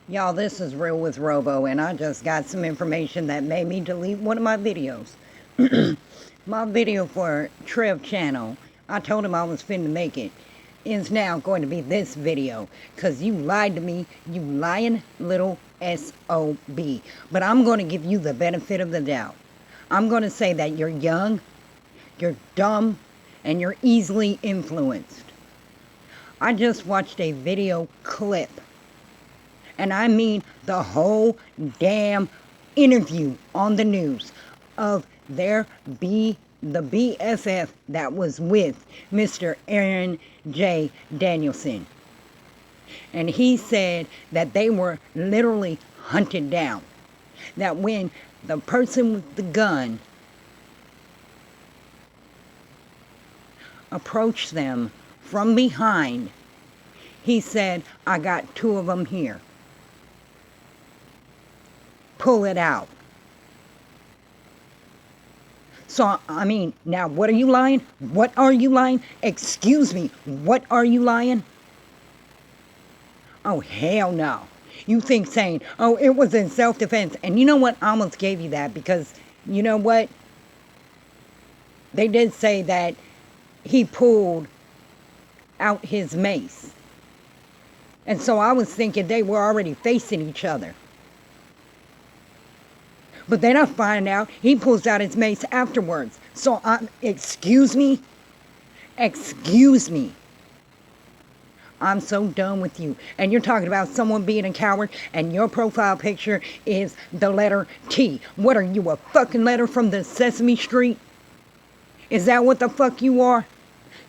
Y'all, this is Real with Robo, and I just got some information that made me delete one of my videos. My video for Trev channel, I told him I was finna make it, is now going to be this video. Because you lied to me, you lying little SOB. But I'm going to give you the benefit of the doubt. I'm going to say that you're young, you're dumb, and you're easily influenced. I just watched a video clip, and I mean the whole damn interview on the news of the BFF that was with Mr. Aaron J. Danielson. And he said that they were literally hunted down. That when the person with the gun approached them from behind, he said, "I got two of them here. Pull it out." So, I mean, now what are you lying? What are you lying? Excuse me, what are you lying? Oh, hell no. You think saying, oh, it was in self-defense. And you know what? I almost gave you that because, you know what? They did say that he pulled out his mace. And so I was thinking they were already facing each other. But then I find out he pulls out his mace afterwards. So, excuse me? Excuse me. I'm so done with you. And you're talking about someone being a coward, and your profile picture is the letter T. What are you, a fucking letter from the Sesame Street? Is that what the fuck you are?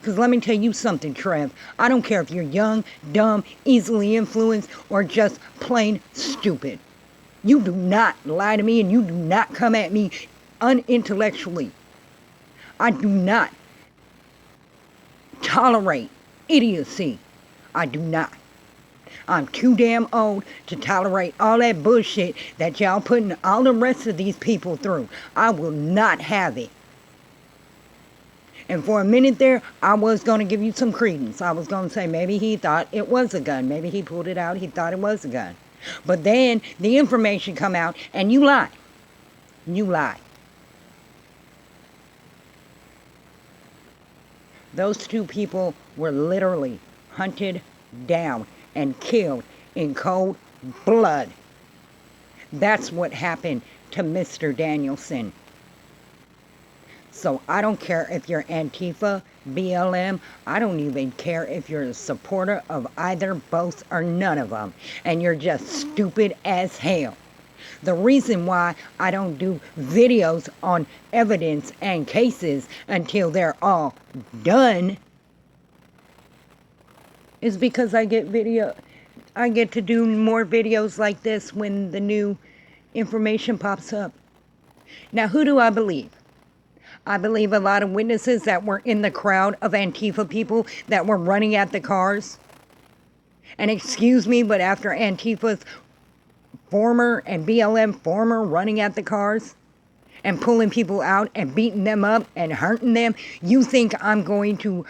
Because let me tell you something, Trev. I don't care if you're young, dumb, easily influenced, or just plain stupid. You do not lie to me, and you do not come at me unintellectually. I do not tolerate idiocy. I do not. I'm too damn old to tolerate all that bullshit that y'all putting all the rest of these people through. I will not have it. And for a minute there, I was going to give you some credence. I was going to say maybe he thought it was a gun. Maybe he pulled it out. He thought it was a gun. But then the information come out and you lie. You lie. Those two people were literally hunted down and killed in cold blood. That's what happened to Mr. Danielson. So I don't care if you're Antifa, BLM. I don't even care if you're a supporter of either, both, or none of them. And you're just stupid as hell. The reason why I don't do videos on evidence and cases until they're all done is because I get to do more videos like this when the new information pops up. Now, who do I believe? I believe a lot of witnesses that were in the crowd of Antifa people that were running at the cars. And excuse me, but after Antifa's former and BLM former running at the cars and pulling people out and beating them up and hurting them, you think I'm going to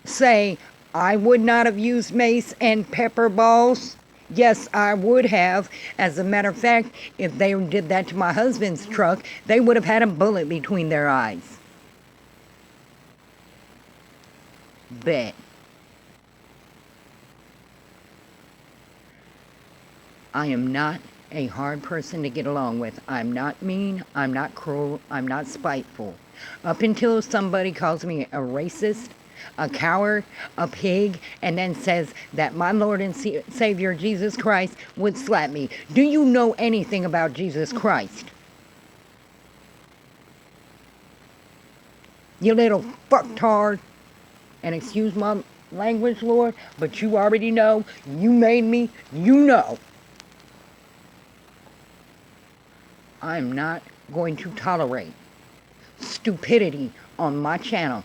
say I would not have used mace and pepper balls? Yes, I would have. As a matter of fact, if they did that to my husband's truck, they would have had a bullet between their eyes. Bet. I am not a hard person to get along with. I'm not mean, I'm not cruel, I'm not spiteful. Up until somebody calls me a racist, a coward, a pig, and then says that my Lord and Savior Jesus Christ would slap me. Do you know anything about Jesus Christ? You little fucktard. And excuse my language, Lord, but you already know. You made me. You know. I'm not going to tolerate stupidity on my channel.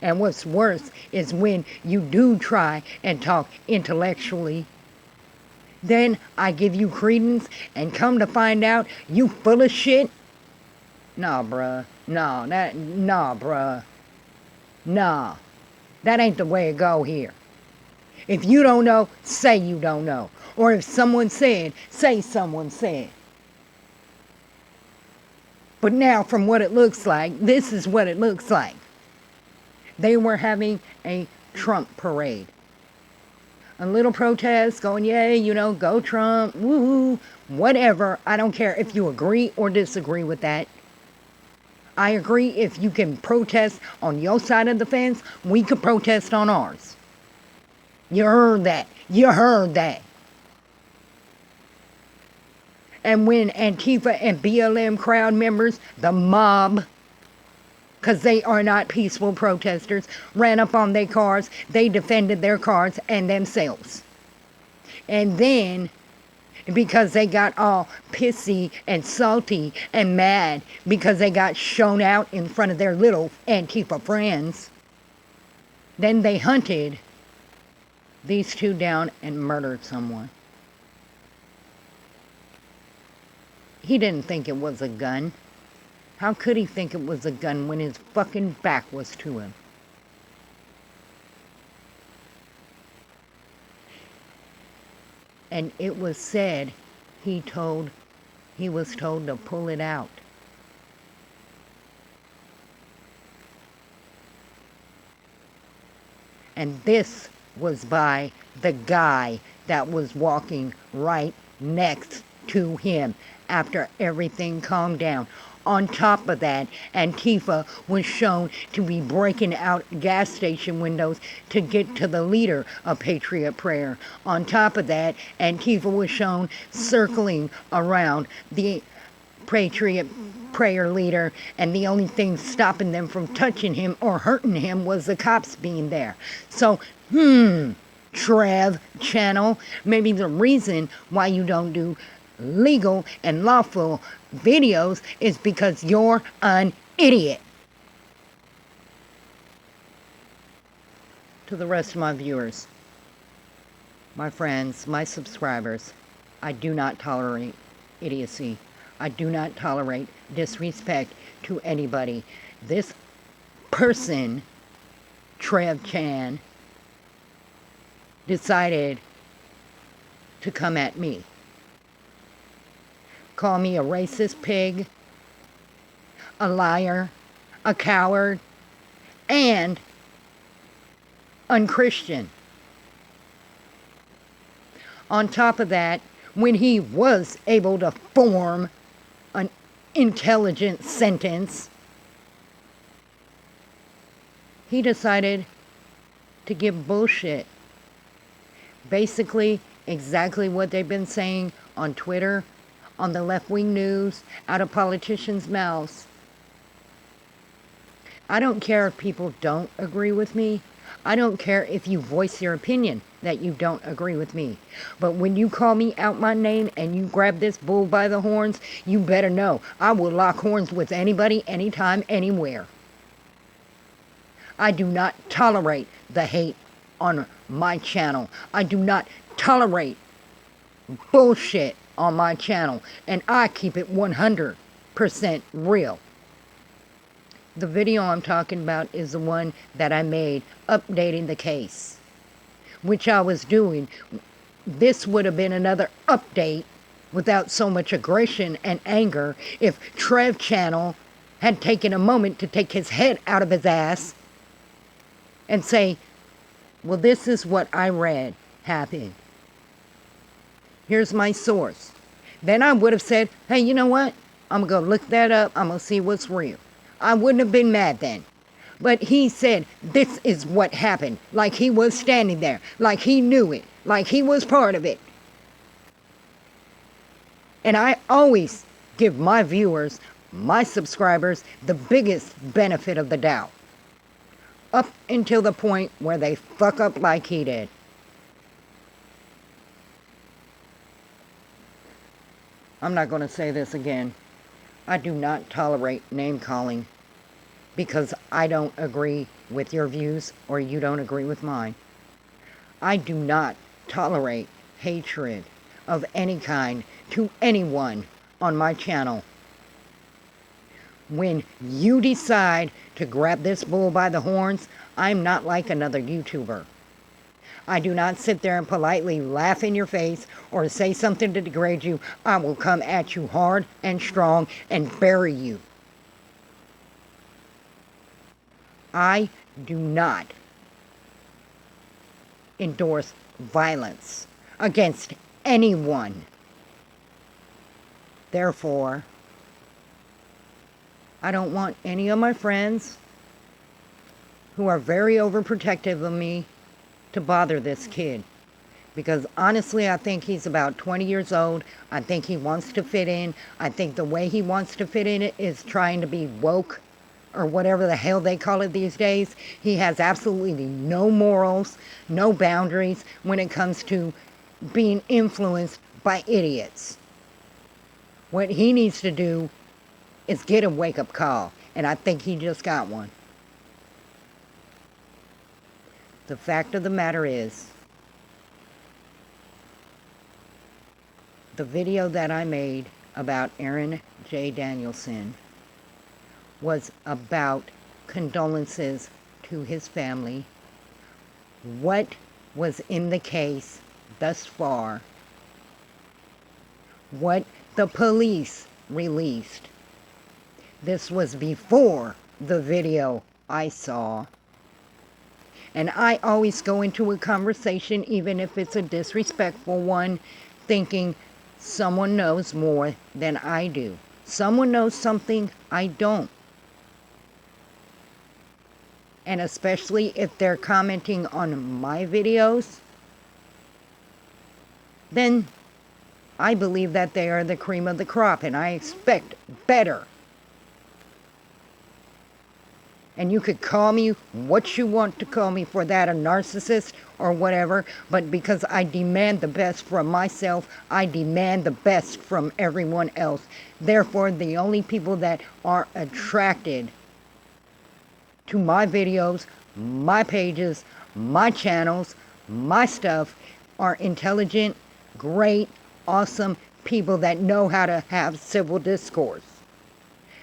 And what's worse is when you do try and talk intellectually, then I give you credence and come to find out you full of shit. Nah, bruh. Nah, bruh. Nah. That ain't the way it go here. If you don't know, say you don't know. Or if someone said, say someone said. But now, from what it looks like, this is what it looks like. They were having a Trump parade. A little protest going, yay, go Trump, woo, whatever. I don't care if you agree or disagree with that. I agree if you can protest on your side of the fence, we could protest on ours. You heard that. You heard that. And when Antifa and BLM crowd members, the mob, because they are not peaceful protesters, ran up on their cars, they defended their cars and themselves. And then, because they got all pissy and salty and mad because they got shown out in front of their little Antifa friends, then they hunted these two down and murdered someone. He didn't think it was a gun. How could he think it was a gun when his fucking back was to him? And it was said he was told to pull it out. And this was by the guy that was walking right next to him after everything calmed down. On top of that, Antifa was shown to be breaking out gas station windows to get to the leader of Patriot Prayer. On top of that, Antifa was shown circling around the Patriot Prayer leader, and the only thing stopping them from touching him or hurting him was the cops being there. So, Trev channel, maybe the reason why you don't do legal and lawful videos is because you're an idiot. To the rest of my viewers, my friends, my subscribers, I do not tolerate idiocy. I do not tolerate disrespect to anybody. This person, Trev Chan, decided to come at me. Call me a racist pig, a liar, a coward, and unchristian. On top of that, when he was able to form an intelligent sentence, he decided to give bullshit. Basically, exactly what they've been saying on Twitter, on the left-wing news, out of politicians' mouths. I don't care if people don't agree with me. I don't care if you voice your opinion that you don't agree with me. But when you call me out my name and you grab this bull by the horns, you better know I will lock horns with anybody, anytime, anywhere. I do not tolerate the hate on my channel. I do not tolerate bullshit on my channel, and I keep it 100% real. The video I'm talking about is the one that I made updating the case, which I was doing. This would have been another update without so much aggression and anger if Trev Channel had taken a moment to take his head out of his ass and say, well, this is what I read happened. Here's my source. Then I would have said, hey, you know what? I'm going to look that up. I'm going to see what's real. I wouldn't have been mad then. But he said, this is what happened. Like he was standing there. Like he knew it. Like he was part of it. And I always give my viewers, my subscribers, the biggest benefit of the doubt. Up until the point where they fuck up like he did. I'm not going to say this again. I do not tolerate name calling because I don't agree with your views or you don't agree with mine. I do not tolerate hatred of any kind to anyone on my channel. When you decide to grab this bull by the horns, I'm not like another YouTuber. I do not sit there and politely laugh in your face or say something to degrade you. I will come at you hard and strong and bury you. I do not endorse violence against anyone. Therefore, I don't want any of my friends who are very overprotective of me to bother this kid. Because honestly, I think he's about 20 years old. I think he wants to fit in. I think the way he wants to fit in is trying to be woke or whatever the hell they call it these days. He has absolutely no morals, no boundaries when it comes to being influenced by idiots. What he needs to do is get a wake-up call, and I think he just got one. The fact of the matter is, the video that I made about Aaron J. Danielson was about condolences to his family, what was in the case thus far, what the police released. This was before the video I saw. And I always go into a conversation, even if it's a disrespectful one, thinking someone knows more than I do. Someone knows something I don't. And especially if they're commenting on my videos, then I believe that they are the cream of the crop, and I expect better. And you could call me what you want to call me for that, a narcissist or whatever, but because I demand the best from myself, I demand the best from everyone else. Therefore, the only people that are attracted to my videos, my pages, my channels, my stuff are intelligent, great, awesome people that know how to have civil discourse.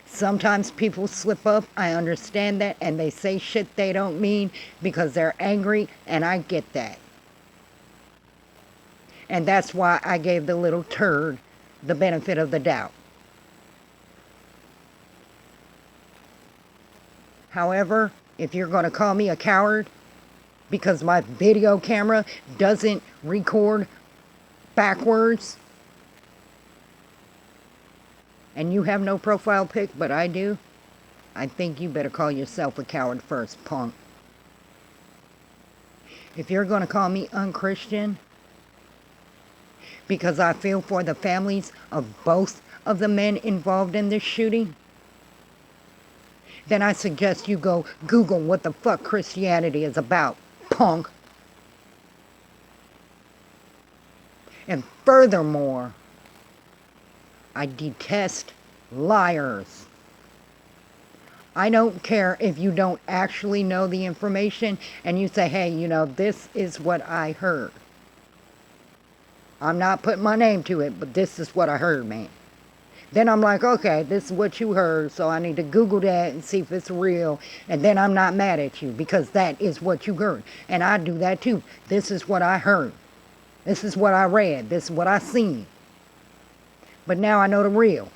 Sometimes people slip up, I understand that, and they say shit they don't mean because they're angry, and I get that. And that's why I gave the little turd the benefit of the doubt. However, if you're going to call me a coward because my video camera doesn't record backwards, and you have no profile pic, but I do, I think you better call yourself a coward first, punk. If you're going to call me unchristian because I feel for the families of both of the men involved in this shooting, then I suggest you go Google what the fuck Christianity is about, punk. And furthermore, I detest liars. I don't care if you don't actually know the information and you say, hey, you know, this is what I heard. I'm not putting my name to it, but this is what I heard, man. Then I'm like, okay, this is what you heard, so I need to Google that and see if it's real. And then I'm not mad at you because that is what you heard. And I do that too. This is what I heard. This is what I read. This is what I seen. But now I know the real.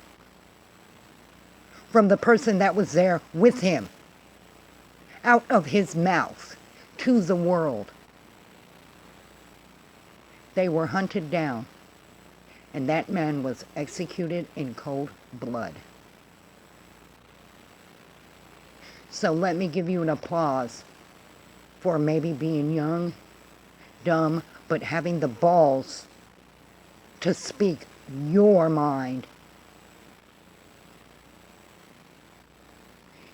From the person that was there with him. Out of his mouth to the world. They were hunted down. And that man was executed in cold blood. So let me give you an applause for maybe being young, dumb, but having the balls to speak your mind.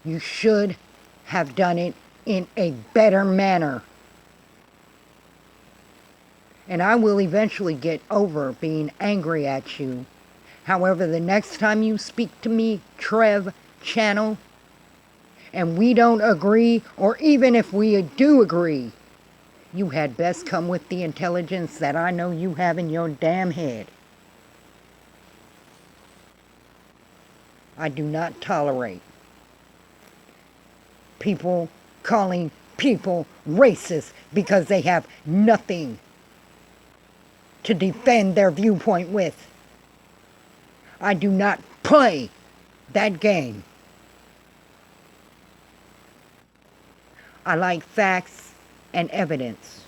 You should have done it in a better manner. And I will eventually get over being angry at you. However, the next time you speak to me, Trev Channel, and we don't agree, or even if we do agree, you had best come with the intelligence that I know you have in your damn head. I do not tolerate people calling people racist because they have nothing to defend their viewpoint with. I do not play that game. I like facts and evidence.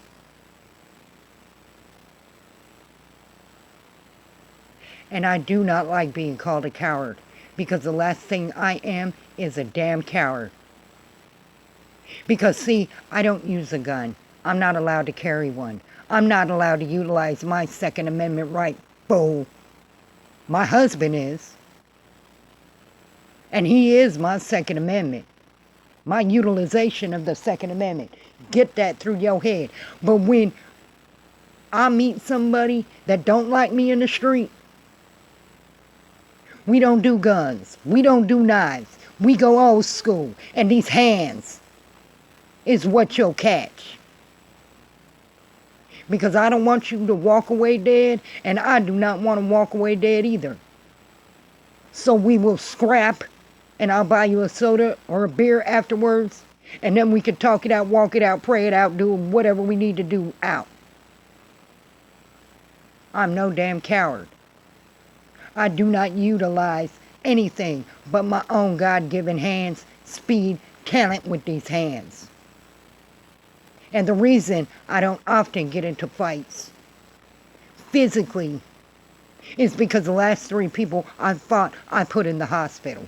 And I do not like being called a coward, because the last thing I am is a damn coward. Because see, I don't use a gun. I'm not allowed to carry one. I'm not allowed to utilize my Second Amendment right. Bull. My husband is. And he is my Second Amendment. My utilization of the Second Amendment. Get that through your head. But when I meet somebody that don't like me in the street, we don't do guns. We don't do knives. We go old school. And these hands is what you'll catch. Because I don't want you to walk away dead, and I do not want to walk away dead either. So we will scrap, and I'll buy you a soda or a beer afterwards, and then we can talk it out, walk it out, pray it out, do whatever we need to do out. I'm no damn coward. I do not utilize anything but my own God-given hands, speed, talent with these hands. And the reason I don't often get into fights physically is because the last 3 people I fought, I put in the hospital.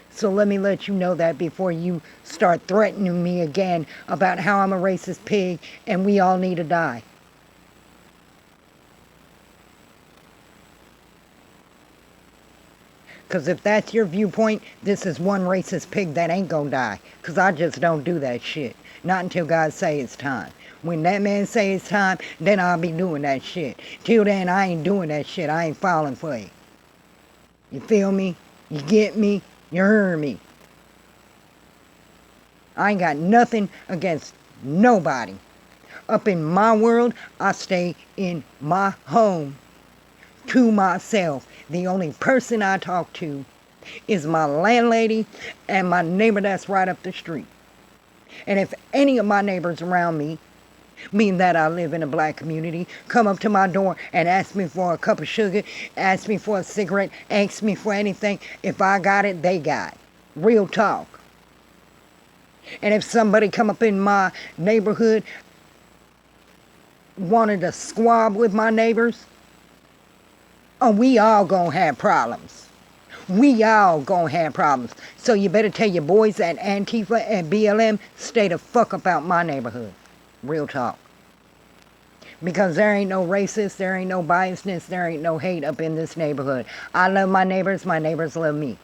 So let me let you know that before you start threatening me again about how I'm a racist pig and we all need to die. Because if that's your viewpoint, this is one racist pig that ain't gonna die. Because I just don't do that shit. Not until God say it's time. When that man say it's time, then I'll be doing that shit. Till then, I ain't doing that shit. I ain't falling for you. You feel me? You get me? You heard me. I ain't got nothing against nobody. Up in my world, I stay in my home to myself. The only person I talk to is my landlady and my neighbor that's right up the street. And if any of my neighbors around me, mean that I live in a black community, come up to my door and ask me for a cup of sugar, ask me for a cigarette, ask me for anything, if I got it, they got it. Real talk. And if somebody come up in my neighborhood, wanted to squab with my neighbors, oh, we all gonna have problems. We all gonna have problems. So you better tell your boys at Antifa and BLM, stay the fuck up out my neighborhood. Real talk. Because there ain't no racist, there ain't no biasness, there ain't no hate up in this neighborhood. I love my neighbors love me.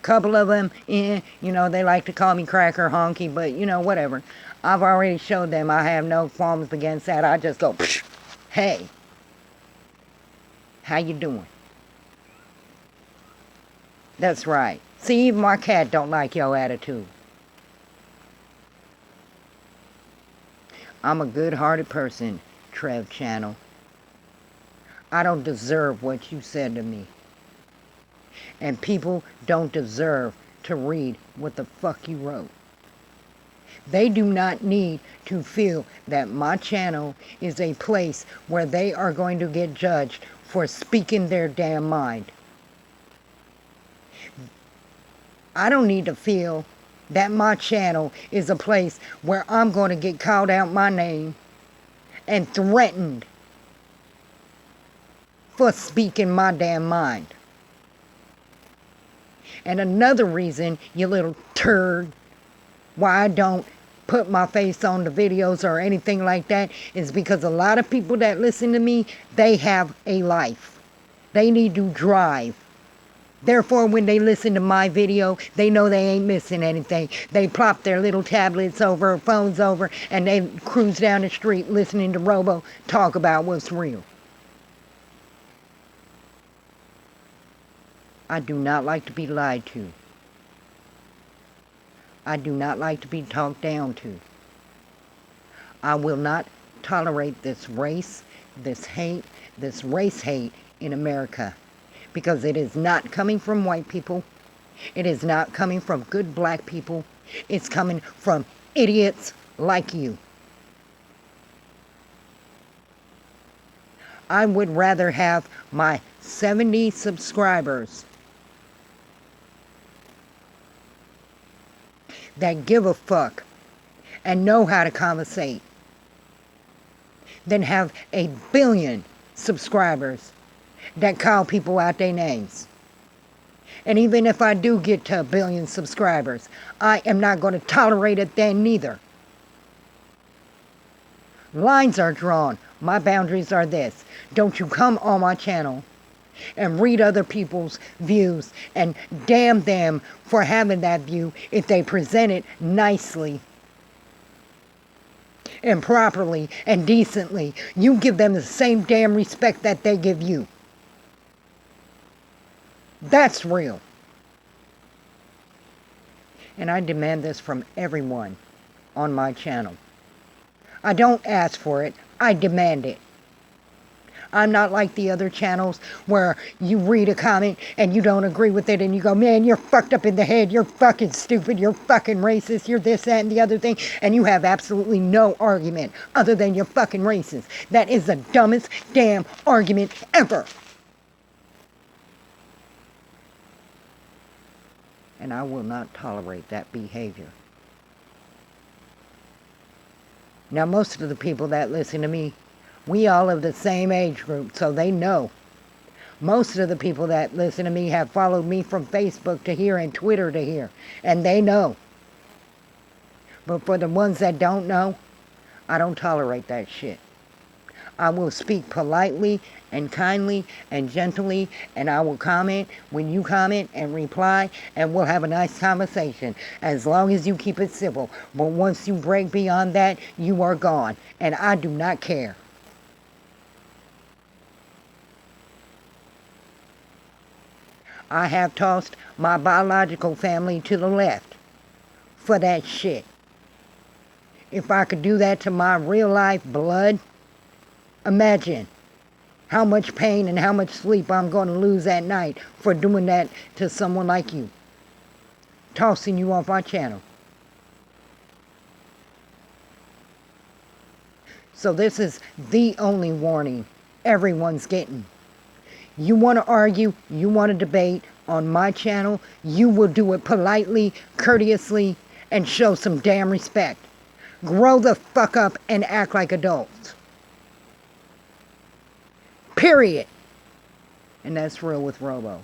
Couple of them, you know, they like to call me cracker honky, but you know, whatever. I've already showed them I have no qualms against that. I just go, hey, how you doing? That's right. See, even my cat don't like your attitude. I'm a good-hearted person, Trev Channel. I don't deserve what you said to me. And people don't deserve to read what the fuck you wrote. They do not need to feel that my channel is a place where they are going to get judged for speaking their damn mind. I don't need to feel that my channel is a place where I'm going to get called out my name and threatened for speaking my damn mind. And another reason, you little turd, why I don't put my face on the videos or anything like that is because a lot of people that listen to me, they have a life. They need to drive. Therefore, when they listen to my video, they know they ain't missing anything. They plop their little tablets over, phones over, and they cruise down the street listening to Robo talk about what's real. I do not like to be lied to. I do not like to be talked down to. I will not tolerate this race hate in America. because it is not coming from white people. It is not coming from good black people. It's coming from idiots like you. I would rather have my 70 subscribers that give a fuck and know how to conversate than have a billion subscribers that call people out their names. And even if I do get to 1 billion subscribers, I am not going to tolerate it then neither. Lines are drawn. My boundaries are this. Don't you come on my channel and read other people's views and damn them for having that view if they present it nicely and properly and decently. You give them the same damn respect that they give you. That's real. And I demand this from everyone on my channel. I don't ask for it, I demand it. I'm not like the other channels where you read a comment and you don't agree with it and you go, man, you're fucked up in the head, you're fucking stupid, you're fucking racist, you're this, that, and the other thing, and you have absolutely no argument other than you're fucking racist. That is the dumbest damn argument ever. And I will not tolerate that behavior. Now, most of the people that listen to me, we all of the same age group, so they know. Most of the people that listen to me have followed me from Facebook to here and Twitter to here, and they know. But for the ones that don't know, I don't tolerate that shit. I will speak politely and kindly and gently, and I will comment when you comment and reply, and we'll have a nice conversation as long as you keep it civil. But once you break beyond that, you are gone, and I do not care. I have tossed my biological family to the left for that shit. If I could do that to my real life blood, imagine how much pain and how much sleep I'm going to lose at night for doing that to someone like you. Tossing you off our channel. So this is the only warning everyone's getting. You want to argue, you want to debate on my channel, you will do it politely, courteously, and show some damn respect. Grow the fuck up and act like adults. Period. And that's real with Robo.